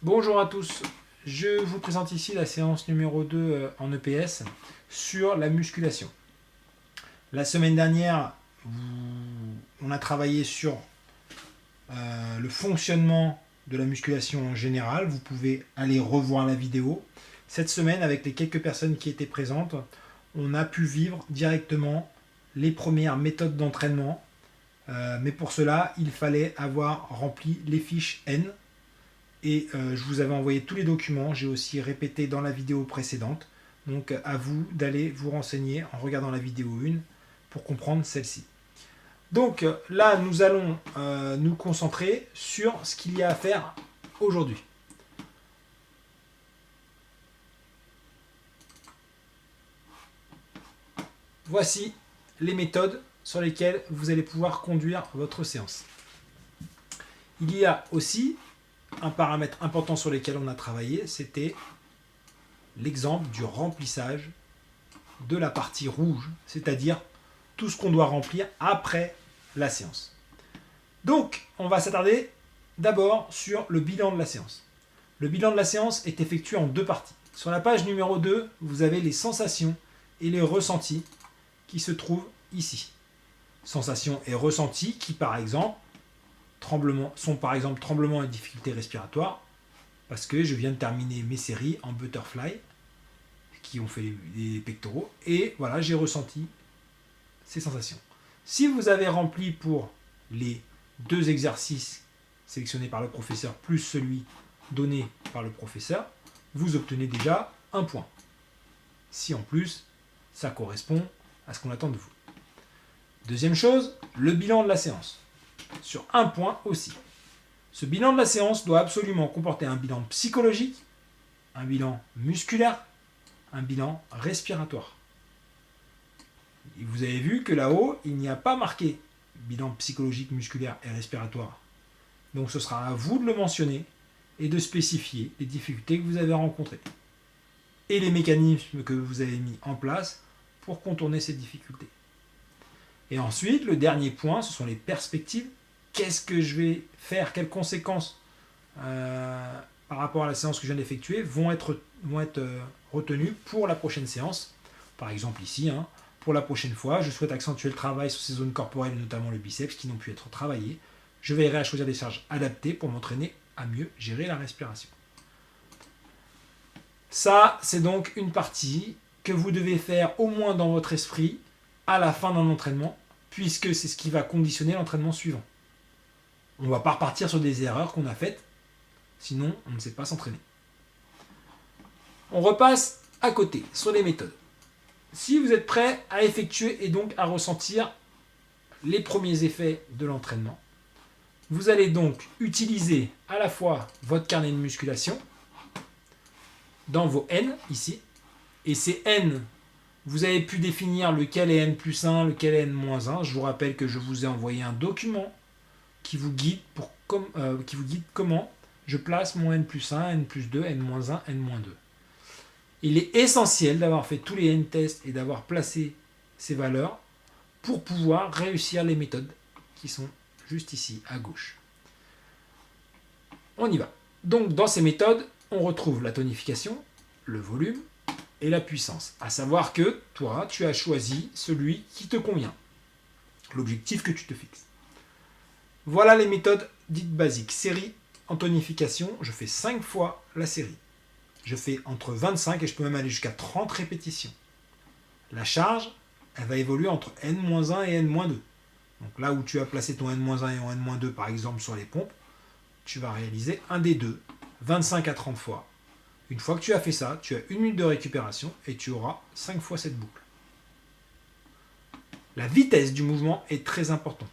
Bonjour à tous, je vous présente ici la séance numéro 2 en EPS sur la musculation. La semaine dernière, on a travaillé sur le fonctionnement de la musculation en général. Vous pouvez aller revoir la vidéo. Cette semaine, avec les quelques personnes qui étaient présentes, on a pu vivre directement les premières méthodes d'entraînement. Mais pour cela, il fallait avoir rempli les fiches N. Et je vous avais envoyé tous les documents, j'ai aussi répété dans la vidéo précédente. Donc à vous d'aller vous renseigner en regardant la vidéo 1 pour comprendre celle-ci. Donc là, nous allons nous concentrer sur ce qu'il y a à faire aujourd'hui. Voici les méthodes sur lesquelles vous allez pouvoir conduire votre séance. Il y a aussi un paramètre important sur lequel on a travaillé, c'était l'exemple du remplissage de la partie rouge, c'est-à-dire tout ce qu'on doit remplir après la séance. Donc, on va s'attarder d'abord sur le bilan de la séance. Le bilan de la séance est effectué en deux parties. Sur la page numéro 2, vous avez les sensations et les ressentis qui se trouvent ici. Sensations et ressentis qui, par exemple, sont par exemple tremblement et difficulté respiratoire, parce que je viens de terminer mes séries en butterfly, qui ont fait les pectoraux, et voilà, j'ai ressenti ces sensations. Si vous avez rempli pour les deux exercices sélectionnés par le professeur, plus celui donné par le professeur, vous obtenez déjà un point. Si en plus, ça correspond à ce qu'on attend de vous. Deuxième chose, le bilan de la séance. Sur un point aussi. Ce bilan de la séance doit absolument comporter un bilan psychologique, un bilan musculaire, un bilan respiratoire. Et vous avez vu que là-haut, il n'y a pas marqué bilan psychologique, musculaire et respiratoire. Donc ce sera à vous de le mentionner et de spécifier les difficultés que vous avez rencontrées et les mécanismes que vous avez mis en place pour contourner ces difficultés. Et ensuite, le dernier point, ce sont les perspectives. Qu'est-ce que je vais faire? Quelles conséquences par rapport à la séance que je viens d'effectuer vont être retenues pour la prochaine séance? Par exemple ici, pour la prochaine fois, je souhaite accentuer le travail sur ces zones corporelles, notamment le biceps, qui n'ont pu être travaillées. Je veillerai à choisir des charges adaptées pour m'entraîner à mieux gérer la respiration. Ça, c'est donc une partie que vous devez faire au moins dans votre esprit à la fin d'un entraînement, puisque c'est ce qui va conditionner l'entraînement suivant. On ne va pas repartir sur des erreurs qu'on a faites, sinon on ne sait pas s'entraîner. On repasse à côté, sur les méthodes. Si vous êtes prêt à effectuer et donc à ressentir les premiers effets de l'entraînement, vous allez donc utiliser à la fois votre carnet de musculation, dans vos N ici, et ces N, vous avez pu définir lequel est N plus 1, lequel est N moins 1. Je vous rappelle que je vous ai envoyé un document qui vous guide, comment je place mon N plus 1, N plus 2, N moins 1, N moins 2. Il est essentiel d'avoir fait tous les N tests et d'avoir placé ces valeurs pour pouvoir réussir les méthodes qui sont juste ici à gauche. On y va. Donc dans ces méthodes, on retrouve la tonification, le volume et la puissance. À savoir que toi, tu as choisi celui qui te convient, l'objectif que tu te fixes. Voilà les méthodes dites basiques. Série en tonification, je fais 5 fois la série. Je fais entre 25 et je peux même aller jusqu'à 30 répétitions. La charge, elle va évoluer entre N-1 et N-2. Donc là où tu as placé ton N-1 et ton N-2 par exemple sur les pompes, tu vas réaliser un des deux, 25 à 30 fois. Une fois que tu as fait ça, tu as 1 minute de récupération et tu auras 5 fois cette boucle. La vitesse du mouvement est très importante.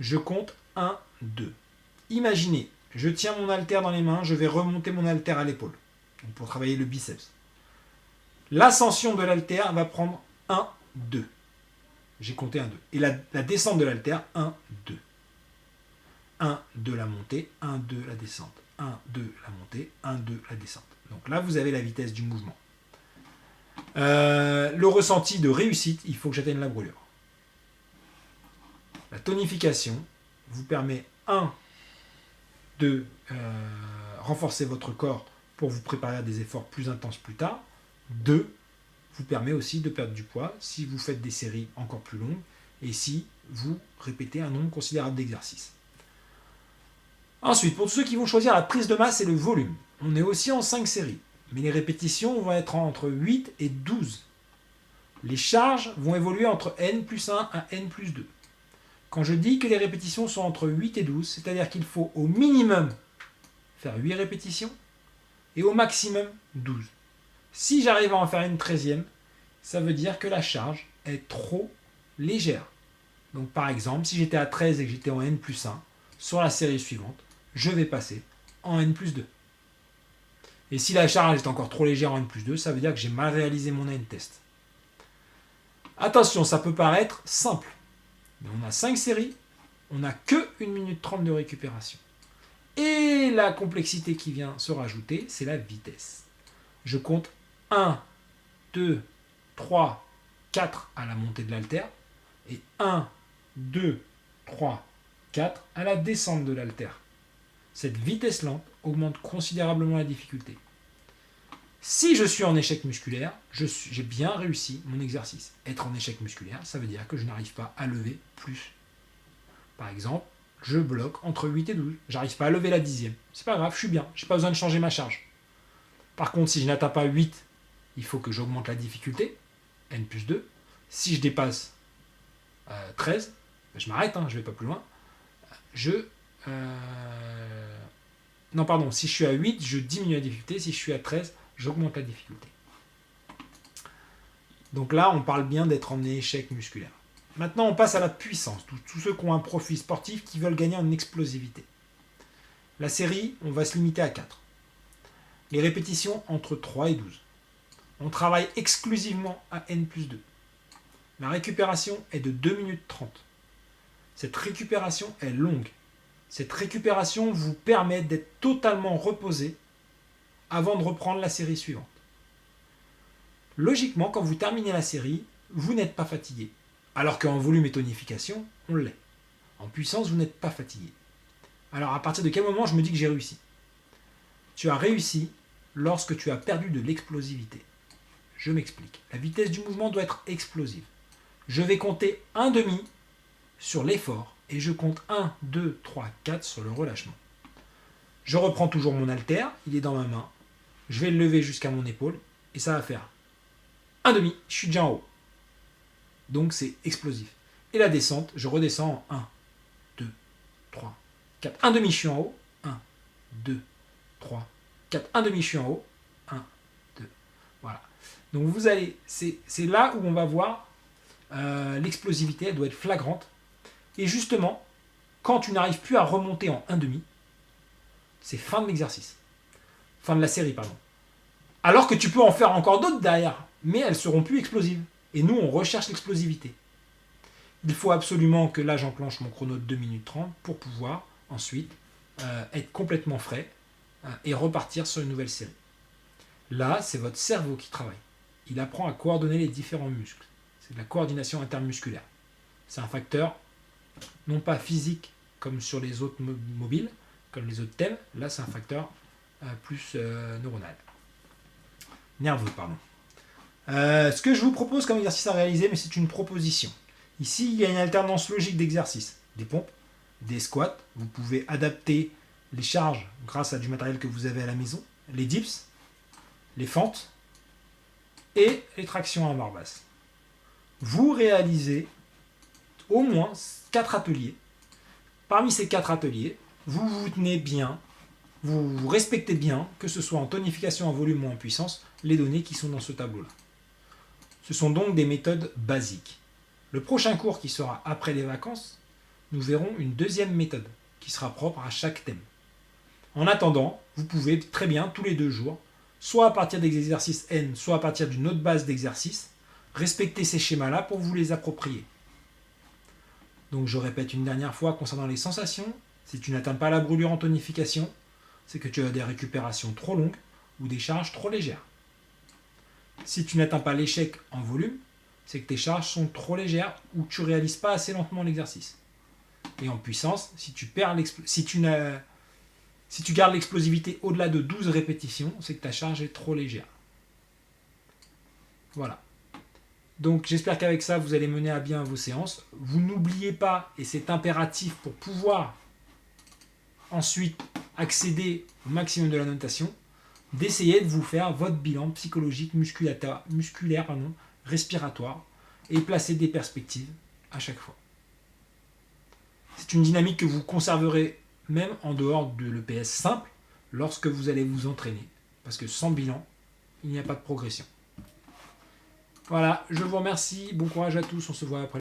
Je compte 1, 2. Imaginez, je tiens mon haltère dans les mains, je vais remonter mon haltère à l'épaule pour travailler le biceps. L'ascension de l'haltère va prendre 1, 2. J'ai compté 1, 2. Et la descente de l'haltère, 1, 2. 1, 2 la montée, 1, 2 la descente. 1, 2 la montée, 1, 2 la descente. Donc là, vous avez la vitesse du mouvement. Le ressenti de réussite, il faut que j'atteigne la brûlure. La tonification vous permet, de renforcer votre corps pour vous préparer à des efforts plus intenses plus tard. 2, vous permet aussi de perdre du poids si vous faites des séries encore plus longues et si vous répétez un nombre considérable d'exercices. Ensuite, pour ceux qui vont choisir la prise de masse et le volume, on est aussi en 5 séries, mais les répétitions vont être entre 8 et 12. Les charges vont évoluer entre n plus 1 à n plus 2. Quand je dis que les répétitions sont entre 8 et 12, c'est-à-dire qu'il faut au minimum faire 8 répétitions et au maximum 12. Si j'arrive à en faire une 13e, ça veut dire que la charge est trop légère. Donc par exemple, si j'étais à 13 et que j'étais en n plus 1, sur la série suivante, je vais passer en n plus 2. Et si la charge est encore trop légère en n plus 2, ça veut dire que j'ai mal réalisé mon n-test. Attention, ça peut paraître simple. Mais on a 5 séries, on n'a que 1 minute 30 de récupération. Et la complexité qui vient se rajouter, c'est la vitesse. Je compte 1, 2, 3, 4 à la montée de l'haltère et 1, 2, 3, 4 à la descente de l'haltère. Cette vitesse lente augmente considérablement la difficulté. Si je suis en échec musculaire, j'ai bien réussi mon exercice. Être en échec musculaire, ça veut dire que je n'arrive pas à lever plus. Par exemple, je bloque entre 8 et 12. J'arrive pas à lever la 10e. C'est pas grave, je suis bien. J'ai pas besoin de changer ma charge. Par contre, si je n'atteins pas 8, il faut que j'augmente la difficulté. N plus 2. Si je dépasse 13, je m'arrête, je vais pas plus loin. Si je suis à 8, je diminue la difficulté. Si je suis à 13, j'augmente la difficulté. Donc là, on parle bien d'être en échec musculaire. Maintenant, on passe à la puissance. Tous ceux qui ont un profil sportif qui veulent gagner en explosivité. La série, on va se limiter à 4. Les répétitions entre 3 et 12. On travaille exclusivement à N plus 2. La récupération est de 2 minutes 30. Cette récupération est longue. Cette récupération vous permet d'être totalement reposé avant de reprendre la série suivante. Logiquement, quand vous terminez la série, vous n'êtes pas fatigué. Alors qu'en volume et tonification, on l'est. En puissance, vous n'êtes pas fatigué. Alors à partir de quel moment je me dis que j'ai réussi ? Tu as réussi lorsque tu as perdu de l'explosivité. Je m'explique. La vitesse du mouvement doit être explosive. Je vais compter 1,5 sur l'effort et je compte 1, 2, 3, 4 sur le relâchement. Je reprends toujours mon haltère, il est dans ma main. Je vais le lever jusqu'à mon épaule et ça va faire 1,5, je suis déjà en haut. Donc c'est explosif. Et la descente, je redescends en 1, 2, 3, 4. 1,5, je suis en haut. 1, 2, 3, 4. 1,5, je suis en haut. 1, 2. Voilà. Donc vous allez, c'est là où on va voir l'explosivité, elle doit être flagrante. Et justement, quand tu n'arrives plus à remonter en 1,5, c'est fin de l'exercice. Fin de la série, pardon. Alors que tu peux en faire encore d'autres derrière, mais elles seront plus explosives. Et nous, on recherche l'explosivité. Il faut absolument que là, j'enclenche mon chrono de 2 minutes 30 pour pouvoir ensuite être complètement frais et repartir sur une nouvelle série. Là, c'est votre cerveau qui travaille. Il apprend à coordonner les différents muscles. C'est de la coordination intermusculaire. C'est un facteur non pas physique comme sur les autres mobiles, comme les autres thèmes. Là, c'est un facteur plus neuronal. Nerveux, pardon. Ce que je vous propose comme exercice à réaliser, mais c'est une proposition. Ici, il y a une alternance logique d'exercices. Des pompes, des squats. Vous pouvez adapter les charges grâce à du matériel que vous avez à la maison. Les dips, les fentes et les tractions à barre basse. Vous réalisez au moins 4 ateliers. Parmi ces 4 ateliers, vous vous tenez bien, vous respectez bien, que ce soit en tonification, en volume ou en puissance, les données qui sont dans ce tableau-là. Ce sont donc des méthodes basiques. Le prochain cours qui sera après les vacances, nous verrons une deuxième méthode qui sera propre à chaque thème. En attendant, vous pouvez très bien tous les 2 jours, soit à partir des exercices N, soit à partir d'une autre base d'exercices, respecter ces schémas-là pour vous les approprier. Donc je répète une dernière fois concernant les sensations, si tu n'atteins pas la brûlure en tonification, c'est que tu as des récupérations trop longues ou des charges trop légères. Si tu n'atteins pas l'échec en volume, c'est que tes charges sont trop légères ou que tu ne réalises pas assez lentement l'exercice. Et en puissance, si tu Si tu gardes l'explosivité au-delà de 12 répétitions, c'est que ta charge est trop légère. Voilà. Donc j'espère qu'avec ça, vous allez mener à bien vos séances. Vous n'oubliez pas, et c'est impératif pour pouvoir ensuite accéder au maximum de la notation, d'essayer de vous faire votre bilan psychologique, musculaire, respiratoire, et placer des perspectives à chaque fois. C'est une dynamique que vous conserverez même en dehors de l'EPS simple, lorsque vous allez vous entraîner. Parce que sans bilan, il n'y a pas de progression. Voilà, je vous remercie, bon courage à tous, on se voit après.